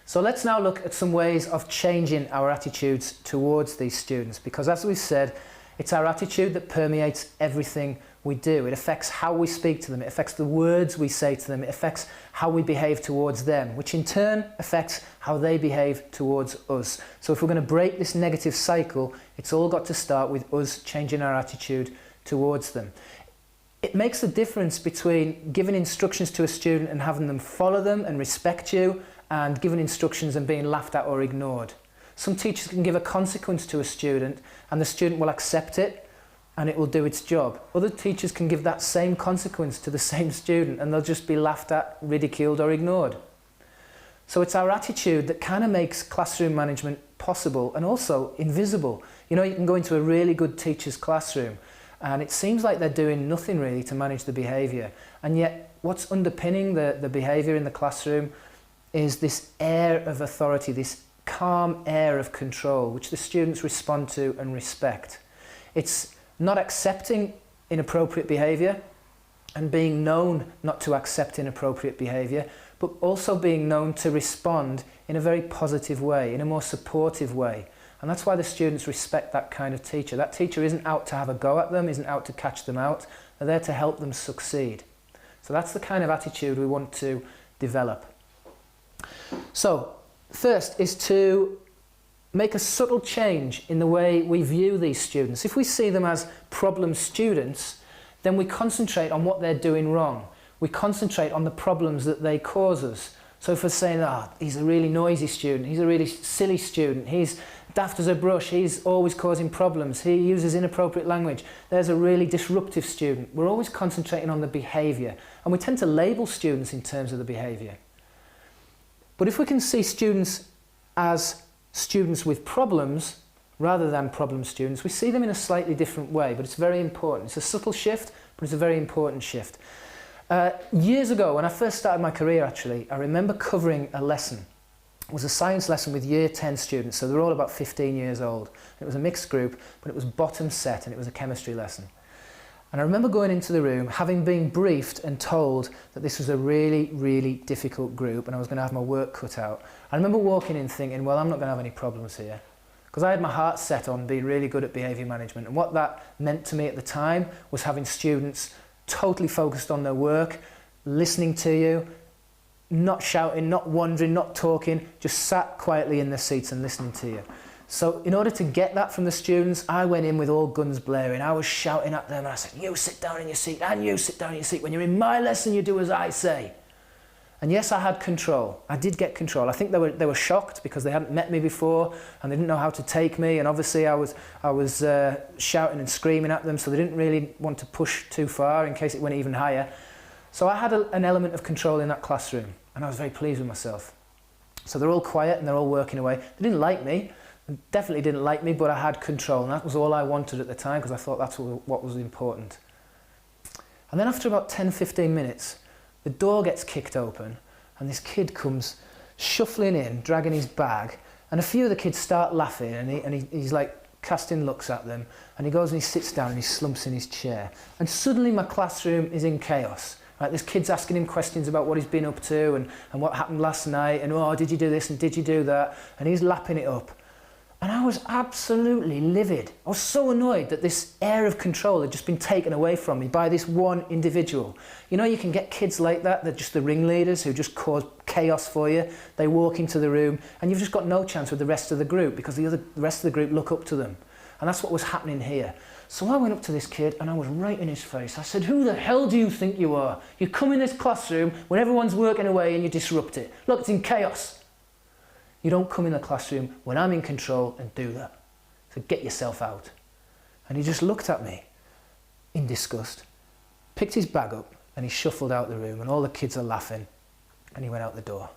So let's now look at some ways of changing our attitudes towards these students, because as we said, it's our attitude that permeates everything we do. It affects how we speak to them, it affects the words we say to them, it affects how we behave towards them, which in turn affects how they behave towards us. So if we're going to break this negative cycle, it's all got to start with us changing our attitude towards them. It makes a difference between giving instructions to a student and having them follow them and respect you, and giving instructions and being laughed at or ignored. Some teachers can give a consequence to a student and the student will accept it and it will do its job. Other teachers can give that same consequence to the same student and they'll just be laughed at, ridiculed or ignored. So it's our attitude that kind of makes classroom management possible and also invisible. You know, you can go into a really good teacher's classroom and it seems like they're doing nothing really to manage the behaviour, and yet what's underpinning the behaviour in the classroom is this air of authority, this calm air of control, which the students respond to and respect. It's not accepting inappropriate behaviour and being known not to accept inappropriate behaviour, but also being known to respond in a very positive way, in a more supportive way. And that's why the students respect that kind of teacher. That teacher isn't out to have a go at them, isn't out to catch them out. They're there to help them succeed. So that's the kind of attitude we want to develop. So, first is to make a subtle change in the way we view these students. If we see them as problem students, then we concentrate on what they're doing wrong. We concentrate on the problems that they cause us. So if we're saying, oh, he's a really noisy student, he's a really silly student, he's daft as a brush, he's always causing problems, he uses inappropriate language, there's a really disruptive student. We're always concentrating on the behaviour, and we tend to label students in terms of the behaviour. But if we can see students as students with problems rather than problem students, we see them in a slightly different way, but it's very important. It's a subtle shift, but it's a very important shift. Years ago, when I first started my career actually, I remember covering a lesson. It was a science lesson with year 10 students, so they were all about 15 years old. It was a mixed group, but it was bottom set and it was a chemistry lesson. And I remember going into the room, having been briefed and told that this was a really, really difficult group and I was going to have my work cut out. I remember walking in thinking, well, I'm not going to have any problems here. Because I had my heart set on being really good at behaviour management, and what that meant to me at the time was having students totally focused on their work, listening to you, not shouting, not wandering, not talking, just sat quietly in their seats and listening to you. So in order to get that from the students, I went in with all guns blaring. I was shouting at them and I said, you sit down in your seat and you sit down in your seat. When you're in my lesson, you do as I say. And yes, I had control. I did get control. I think they were shocked because they hadn't met me before and they didn't know how to take me. And obviously I was shouting and screaming at them, so they didn't really want to push too far in case it went even higher. So I had an element of control in that classroom and I was very pleased with myself. So they're all quiet and they're all working away. They didn't like me. Definitely didn't like me, but I had control, and that was all I wanted at the time because I thought that's what was important. And then after about 10-15 minutes, the door gets kicked open and this kid comes shuffling in, dragging his bag, and a few of the kids start laughing and he's like casting looks at them, and he goes and he sits down and he slumps in his chair. And suddenly my classroom is in chaos. Right, there's kids asking him questions about what he's been up to and what happened last night, and oh, did you do this and did you do that? And he's lapping it up. And I was absolutely livid. I was so annoyed that this air of control had just been taken away from me by this one individual. You know, you can get kids like that, they're just the ringleaders who just cause chaos for you. They walk into the room and you've just got no chance with the rest of the group because the rest of the group look up to them. And that's what was happening here. So I went up to this kid and I was right in his face. I said, who the hell do you think you are? You come in this classroom when everyone's working away and you disrupt it. Look, it's in chaos. You don't come in the classroom when I'm in control and do that. So get yourself out. And he just looked at me in disgust, picked his bag up and he shuffled out the room, and all the kids are laughing and he went out the door.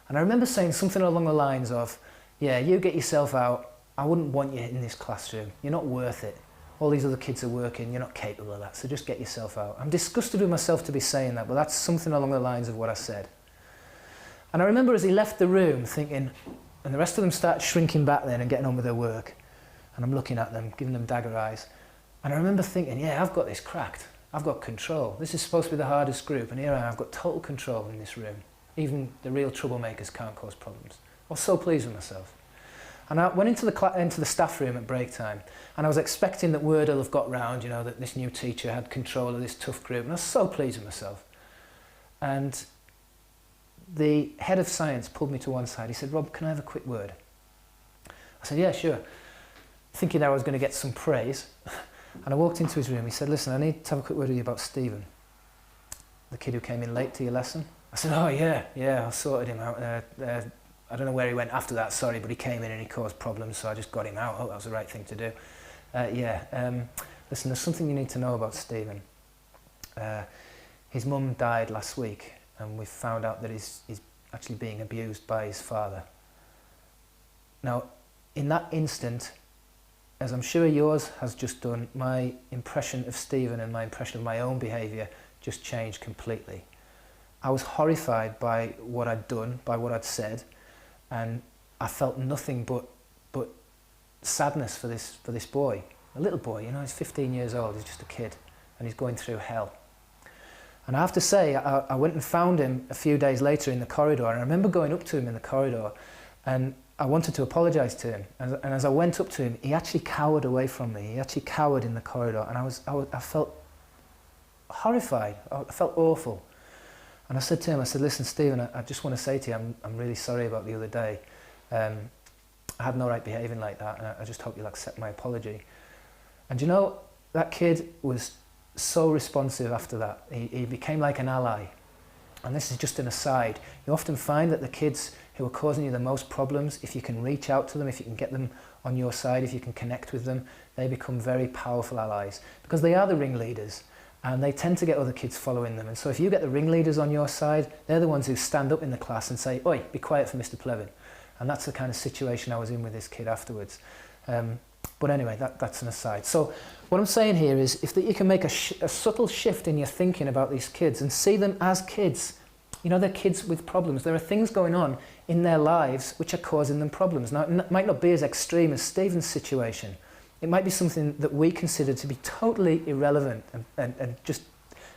And I remember saying something along the lines of, yeah, you get yourself out. I wouldn't want you in this classroom. You're not worth it. All these other kids are working. You're not capable of that. So just get yourself out. I'm disgusted with myself to be saying that, but that's something along the lines of what I said. And I remember as he left the room thinking, and the rest of them started shrinking back then and getting on with their work. And I'm looking at them, giving them dagger eyes. And I remember thinking, yeah, I've got this cracked. I've got control. This is supposed to be the hardest group, and here I am, I've got total control in this room. Even the real troublemakers can't cause problems. I was so pleased with myself. And I went into the staff room at break time, and I was expecting that word will have got round, you know, that this new teacher had control of this tough group, and I was so pleased with myself. And the head of science pulled me to one side. He said, "Rob, can I have a quick word?" I said, "Yeah, sure," thinking that I was going to get some praise. And I walked into his room. He said, "Listen, I need to have a quick word with you about Stephen, the kid who came in late to your lesson." I said, "Oh, yeah, I sorted him out. I don't know where he went after that, sorry, but he came in and he caused problems, so I just got him out. Oh, that was the right thing to do. Listen, there's something you need to know about Stephen. His mum died last week, and we've found out that he's actually being abused by his father." Now, in that instant, as I'm sure yours has just done, my impression of Stephen and my impression of my own behaviour just changed completely. I was horrified by what I'd done, by what I'd said, and I felt nothing but sadness for this boy, a little boy. You know, he's 15 years old, he's just a kid, and he's going through hell. And I have to say, I went and found him a few days later in the corridor, and I remember going up to him in the corridor, and I wanted to apologise to him. And as I went up to him, he actually cowered away from me. He actually cowered in the corridor, and I felt horrified. I felt awful. And I said to him, I said, "Listen, Stephen, I just want to say to you, I'm really sorry about the other day. I had no right behaving like that, and I just hope you'll accept my apology." And you know, that kid was so responsive after that. He became like an ally. And this is just an aside. You often find that the kids who are causing you the most problems, if you can reach out to them, if you can get them on your side, if you can connect with them, they become very powerful allies, because they are the ringleaders. And they tend to get other kids following them. And so if you get the ringleaders on your side, they're the ones who stand up in the class and say, "Oi, be quiet for Mr. Plevin." And that's the kind of situation I was in with this kid afterwards. But anyway, that's an aside. So what I'm saying here is, if you can make a subtle shift in your thinking about these kids and see them as kids, you know, they're kids with problems. There are things going on in their lives which are causing them problems. Now, it might not be as extreme as Stephen's situation. It might be something that we consider to be totally irrelevant and just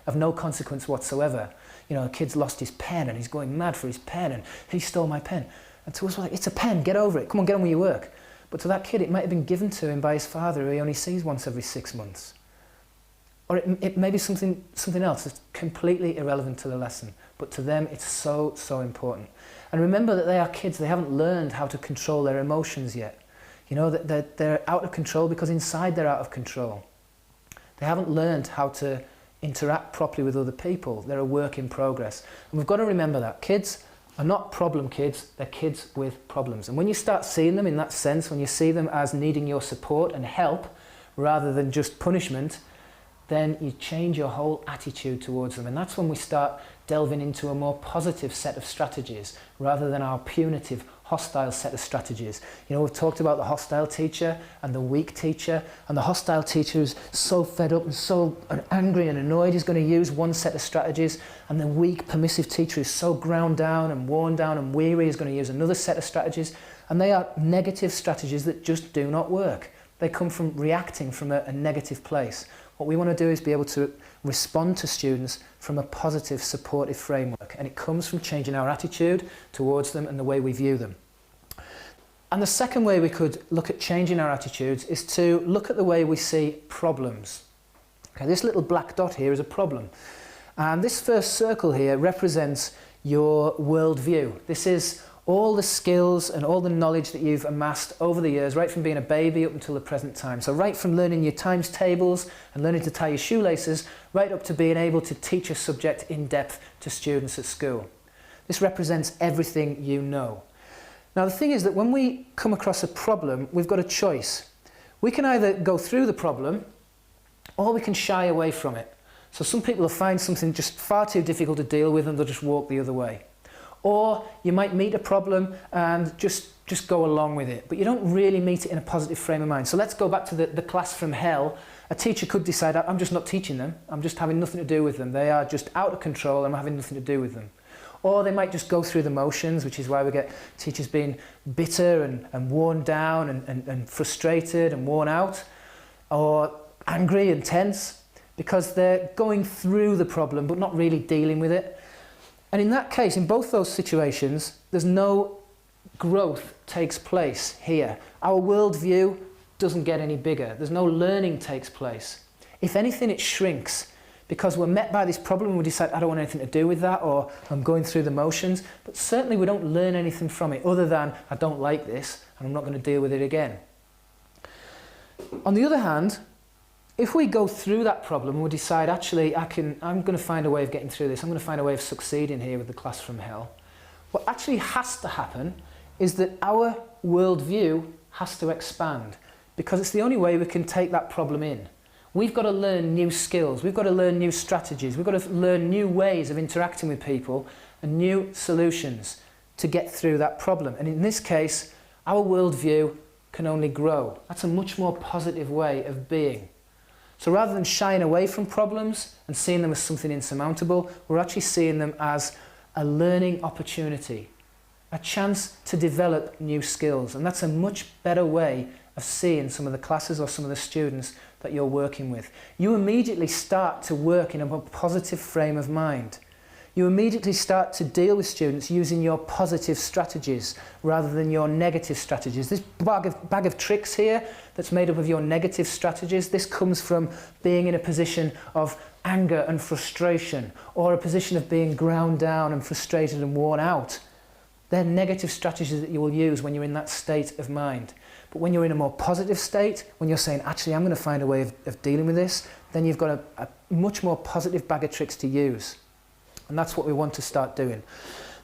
of no consequence whatsoever. You know, a kid's lost his pen and he's going mad for his pen, and he stole my pen. And to us, we're like, it's a pen, get over it, come on, get on with your work. But to that kid, it might have been given to him by his father, who he only sees once every 6 months. Or it may be something else that's completely irrelevant to the lesson, but to them it's so, so important. And remember that they are kids, they haven't learned how to control their emotions yet. You know, that they're out of control because inside they're out of control. They haven't learned how to interact properly with other people. They're a work in progress. And we've got to remember that. Kids are not problem kids, they're kids with problems. And when you start seeing them in that sense, when you see them as needing your support and help rather than just punishment, then you change your whole attitude towards them. And that's when we start delving into a more positive set of strategies rather than our punitive, hostile set of strategies. You know, we've talked about the hostile teacher and the weak teacher, and the hostile teacher is so fed up and so angry and annoyed he's going to use one set of strategies, and the weak, permissive teacher is so ground down and worn down and weary is going to use another set of strategies, and they are negative strategies that just do not work. They come from reacting from a negative place. What we want to do is be able to respond to students from a positive, supportive framework, and it comes from changing our attitude towards them and the way we view them. And the second way we could look at changing our attitudes is to look at the way we see problems. Okay, this little black dot here is a problem, and this first circle here represents your worldview. This is all the skills and all the knowledge that you've amassed over the years, right from being a baby up until the present time. So right from learning your times tables and learning to tie your shoelaces, right up to being able to teach a subject in depth to students at school. This represents everything you know. Now the thing is that when we come across a problem, we've got a choice. We can either go through the problem, or we can shy away from it. So some people will find something just far too difficult to deal with and they'll just walk the other way. Or you might meet a problem and just go along with it, but you don't really meet it in a positive frame of mind. So let's go back to the class from hell. A teacher could decide, I'm just not teaching them, I'm just having nothing to do with them. They are just out of control and I'm having nothing to do with them. Or they might just go through the motions, which is why we get teachers being bitter and worn down and frustrated and worn out, or angry and tense, because they're going through the problem but not really dealing with it. And in that case, in both those situations, there's no growth takes place here. Our worldview doesn't get any bigger. There's no learning takes place. If anything, it shrinks because we're met by this problem and we decide, I don't want anything to do with that, or I'm going through the motions. But certainly we don't learn anything from it other than, I don't like this and I'm not going to deal with it again. On the other hand, if we go through that problem and we decide, actually, I'm going to find a way of getting through this, I'm going to find a way of succeeding here with the class from hell, what actually has to happen is that our worldview has to expand, because it's the only way we can take that problem in. We've got to learn new skills, we've got to learn new strategies, we've got to learn new ways of interacting with people and new solutions to get through that problem. And in this case, our worldview can only grow. That's a much more positive way of being. So rather than shying away from problems and seeing them as something insurmountable, we're actually seeing them as a learning opportunity, a chance to develop new skills. And that's a much better way of seeing some of the classes or some of the students that you're working with. You immediately start to work in a more positive frame of mind. You immediately start to deal with students using your positive strategies rather than your negative strategies. This bag of tricks here that's made up of your negative strategies, this comes from being in a position of anger and frustration, or a position of being ground down and frustrated and worn out. They're negative strategies that you will use when you're in that state of mind. But when you're in a more positive state, when you're saying, actually, I'm going to find a way of dealing with this, then you've got a much more positive bag of tricks to use. And that's what we want to start doing.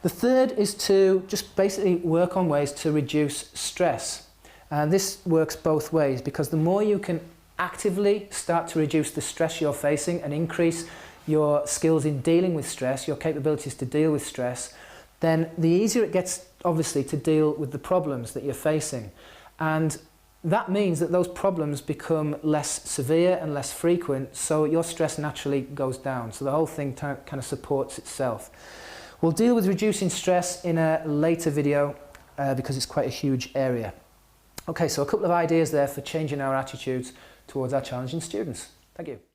The third is to just basically work on ways to reduce stress. And this works both ways, because the more you can actively start to reduce the stress you're facing and increase your skills in dealing with stress, your capabilities to deal with stress, then the easier it gets, obviously, to deal with the problems that you're facing. And that means that those problems become less severe and less frequent, so your stress naturally goes down. So the whole thing kind of supports itself. We'll deal with reducing stress in a later video because it's quite a huge area. Okay, so a couple of ideas there for changing our attitudes towards our challenging students. Thank you.